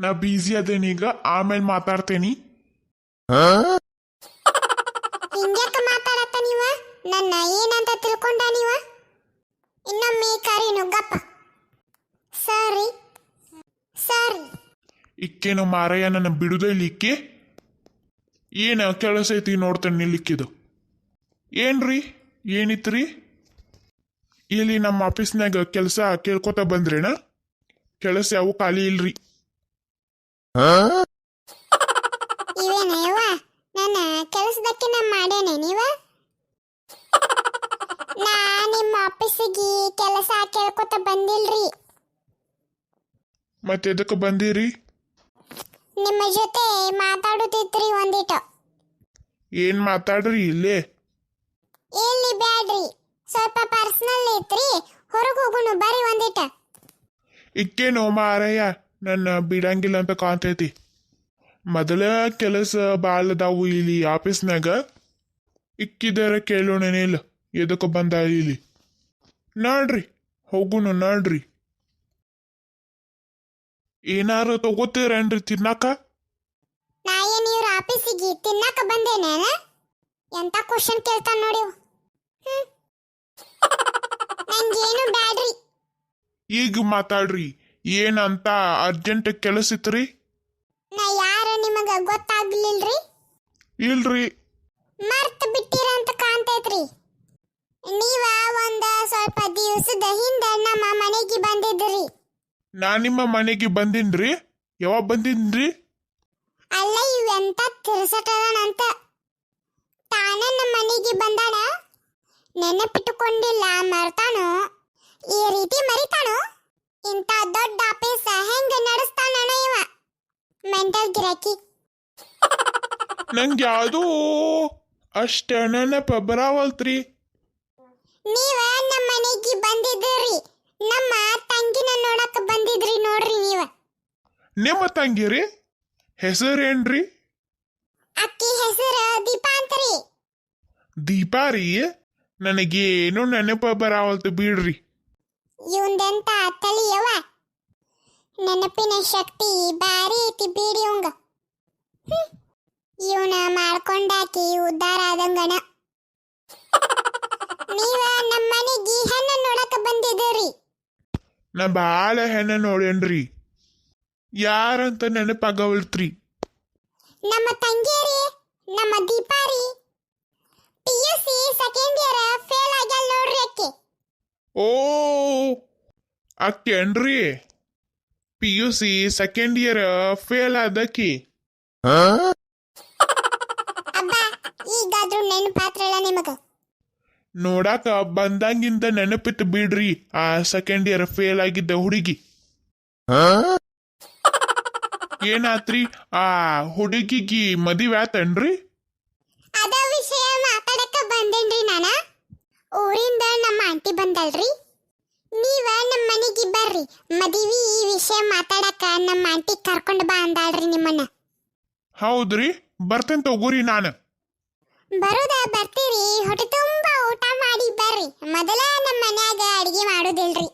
ನಾ ಬಿಸಿ ಅದೇನೀಗ, ಆಮೇಲೆ ಮಾತಾಡ್ತೇನಿ. ಹಿಂಗ್ಯಾಕ ಮಾತಾಡತ್ತ ನೀವ? ನನ್ನ ಏನಂತ ತಿಳ್ಕೊಂಡ ನೀವ? ಇನ್ನೊಮ್ಮೆ ಕರಿ ನುಗ್ಗಪ್ಪ. ಸರಿ ಸರಿ. ಇಕ್ಕೇನು ಮಾರಯ್ಯ, ನನ್ನ ಬಿಡುದೇ ಇಲ್ಲಿಕ್ಕೆ. ಏನು ಕೆಲಸ ಐತಿ ನೋಡ್ತೇನೆ ನಿಲ್ಲಿಕ್ಕಿದು. ಏನ್ರಿ, ಏನಿತ್ರಿ? ಇಲ್ಲಿ ನಮ್ಮ ಆಫೀಸ್ನಾಗ ಕೆಲಸ ಕೇಳ್ಕೊತ ಬಂದ್ರೇನ? ಕೆಲಸ ಯಾವ ಖಾಲಿ ಇಲ್ರಿ. ಇವೇನಯ್ಯವ ನನ್ನ ಕೆಲಸದಕ್ಕೆ ನಾ ಮಾಡೇನೆ ನೀವ? ನಾ ನಿಮ್ಮ ಆಫೀಸಿಗೆ ಕೆಲಸ ಕೇಳ್ಕೊತ ಬಂದಿಲ್ರಿ. ಮತ್ತೆ ಎದಕ್ಕೆ ಬಂದಿರಿ? ನಿಮ್ಮ ಜೊತೆ ಮಾತಾಡುತ್ತಿದ್ರಿ ಒಂದಿಟ್ಟು. ಏನ್ ಮಾತಾಡ್ರಿ ಇಲ್ಲೇ? ಎಲ್ಲಿ ಬ್ಯಾಡ್ರಿ, ಸ್ವಲ್ಪ ಪರ್ಸನಲ್ ಐತ್ರಿ, ಹೊರಗೆ ಹೋಗುನು ಬರ್ರಿ ಒಂದಿಟ. ಇಕ್ಕೇನೋ ಮಾರಯ್ಯ, ನನ್ನ ಬಿಡಂಗಿಲ್ಲ ಅಂತ ಕಾಣ್ತೈತಿ. ಮೊದಲ ಕೆಲಸ ಭಾಳ ಅದಾವು ಇಲ್ಲಿ ಆಫೀಸ್ನಾಗ. ಇಕ್ಕಿದಾರ ಕೇಳೋಣೇನಿಲ್ಲ ಎದಕ್ಕೆ ಬಂದ ಇಲ್ಲಿ. ನೋಡ್ರಿ, ಹೋಗುನು ನೋಡ್ರಿ. ಏನಾರು ತಗೋತೀರೇನ್ರಿ ತಿನ್ನಾಕ? ನಾ ಏನ್ ಇವ್ರ ಆಫೀಸಿಗೆ ತಿನ್ನಾಕ ಬಂದೇನೆ? ಎಂತ ಕ್ವಶನ್ ಕೇಳ್ತಾನ ನೋಡಿ. ನಂಗೇನು ಬ್ಯಾಡ್ರಿ. ಈಗ ಮಾತಾಡ್ರಿ, ಏನಂತ ಅರ್ಜೆಂಟ್ ಕೆಲಸ ಇತ್ರಿ? ನಾ ಯಾರ ನಿಮಗ ಗೊತ್ತಾಗ್ಲಿಲ್ರಿ? ಇಲ್ರಿ. ಮರ್ತ್ ಬಿಟ್ಟಿರ ಅಂತ ಕಾಣ್ತೈತ್ರಿ. ನೀವ ಒಂದ ಸ್ವಲ್ಪ ದಿವಸದ ಹಿಂದ ನಮ್ಮ ಮನೆಗೆ ಬಂದಿದ್ರಿ. ನಾ ನಿಮ್ಮ ಮನೆಗೆ ಬಂದಿನ್ರಿ? ಯಾವಾಗ ಬಂದಿನ್ರಿ? ಅಲ್ಲ ಇವೆಂತ ತಿರ್ಸಟದಂತ. ತಾನ ನಮ್ಮ ಮನೆಗೆ ಬಂದಾನ, ನೆನಪಿಟ್ಟುಕೊಂಡಿಲ್ಲ, ಮರ್ತಾನೋ? ಈ ರೀತಿ ಮರಿತಾನೋ? ಇಂಥ ದೊಡ್ಡ ಆಫೀಸ ಹೆಂಗ ನಡೆಸ್ತಾನ ಇವ? ಮೆಂಟಲ್ ಗಿರಾಕಿ. ನಂಗೆ ಯಾವ್ದೂ ಅಷ್ಟ ನೆನಪ ಬರಾವಲ್ತ್ರಿ. ನೀವ ನಮ್ಮ ಮನೆಗೆ ಬಂದಿದ್ರಿ, ನಮ್ಮ ತಂಗಿನ ನೋಡಕ್ ಬಂದಿದ್ರಿ ನೋಡ್ರಿ ನೀವ. ನಿಮ್ಮ ತಂಗಿರಿ ಹೆಸರೇನ್ರಿ? ಅಕ್ಕಿ ಹೆಸರು ದೀಪಾ ಅಂತ್ರಿ. ದೀಪಾ ರೀ? ನನಗೇನು ನೆನಪ ಬರಾವಲ್ತು ಬಿಡ್ರಿ. ಇವಂದೆಂತ ತಲಿಯವ, ನೆನಪಿನ ಶಕ್ತಿ ಬಾರಿ ಐತಿ ಬಿಡಿ ಇವಂಗ. ಇವನ ಮಾಡ್ಕೊಂಡಾಕಿ ಉದ್ಧಾರ ಆದಂಗನ. ನೀವ ನಮ್ಮ ಮನೆಗೆ ಹೆಣ್ಣ ನೋಡಕ ಬಂದಿದ್ದೀರಿ. ನಾ ಭಾಳ ಹೆಣ್ಣ ನೋಡೇನ್ರಿ, ಯಾರಂತ ನೆನಪಾಗವಲ್ತ್ರಿ. ನಮ್ಮ ತಂಗಿಯರಿ, ನಮ್ಮ ದೀಪಾರಿ PUC ಸೆಕೆಂಡ್ ಇಯರ್ ಫೇಲ್ ಆಗ್ಯಾಳ ನೋಡ್ರಿ ಅಕ್ಕಿ. ಓ, ಅಕ್ಕೇನ್ರಿ PUC ಸೆಕೆಂಡ್ ಇಯರ್ ಫೇಲ್ ಆದಕ್ಕಿ? ಅಬ್ಬಾ, ಈಗಾದ್ರೂ ನೆನಪಾತ್ರಲ್ಲ ನಿಮಗ? ನೋಡಾಕ ಬಂದಂಗಿಂದ ನೆನಪಿತ್ತು ಬಿಡ್ರಿ ಆ ಸೆಕೆಂಡ್ ಇಯರ್ ಫೇಲ್ ಆಗಿದ್ದ ಹುಡುಗಿ. ಏನಾತ್ರಿ? ಆ ಹುಡುಗಿಗೆ ಮದುವೆ ಆತನ್ರಿ? ಅದ ವಿಷಯ ಮಾತಾಡಕ ಬಂದೇನ್ರಿ ನಾನ. ಊರಿಂದ ನಮ್ಮ ಆಂಟಿ ಬಂದಲ್ರಿ, ನೀವ ನಮ್ಮ ಮನೆಗೆ ಬರ್ರಿ, ಮದುವೆ ಈ ವಿಷಯ ಮಾತಾಡಕ ನಮ್ಮ ಆಂಟಿ ಕರ್ಕೊಂಡು ಬಾ ಅಂದಾಳ್ರಿ ನಿಮ್ಮನ್ನ. ಹೌದ್ರಿ, ಬರ್ತೇನೆ ತಗೋರಿ ನಾನು. ಬರುದ ಬರ್ತೀರಿ, ಹೊಟ್ಟೆ ತುಂಬಾ ಊಟ ಮಾಡಿ ಬರ್ರಿ. ಮೊದಲ ನಮ್ಮ ಮನ್ಯಾಗ ಅಡಿಗೆ ಮಾಡೋದಿಲ್ರಿ.